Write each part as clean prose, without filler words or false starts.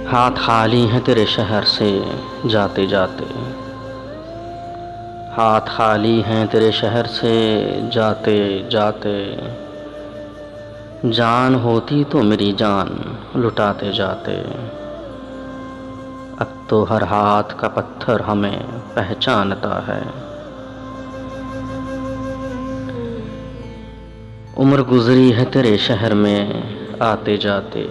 हाथ खाली हैं तेरे शहर से जाते जाते। हाथ खाली हैं तेरे शहर से जाते जाते। जान होती तो मेरी जान लुटाते जाते। अब तो हर हाथ का पत्थर हमें पहचानता है। उम्र गुजरी है तेरे शहर में आते जाते।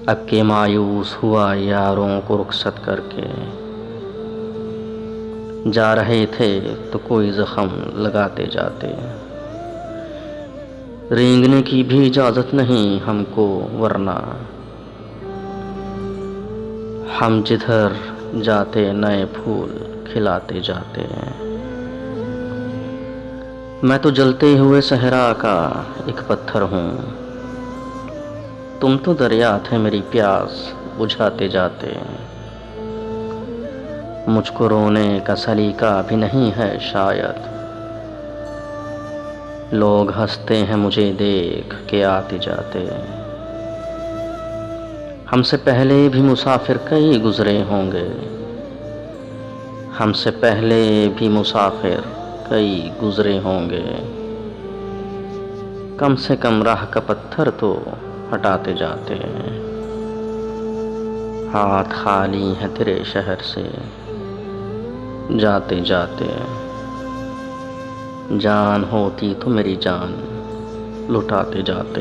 अब के मायूस हुआ यारों को रुखसत करके। जा रहे थे तो कोई जख्म लगाते जाते। रेंगने की भी इजाजत नहीं हमको वरना हम जिधर जाते नए फूल खिलाते जाते। मैं तो जलते हुए सहरा का एक पत्थर हूँ। तुम तो दरिया थे मेरी प्यास बुझाते जाते। मुझको रोने का सलीका भी नहीं है शायद। लोग हंसते हैं मुझे देख के आते जाते। हमसे पहले भी मुसाफिर कई गुजरे होंगे। हमसे पहले भी मुसाफिर कई गुजरे होंगे। कम से कम राह का पत्थर तो हटाते जाते। हाथ खाली है तेरे शहर से जाते जाते। जान होती तो मेरी जान लुटाते जाते।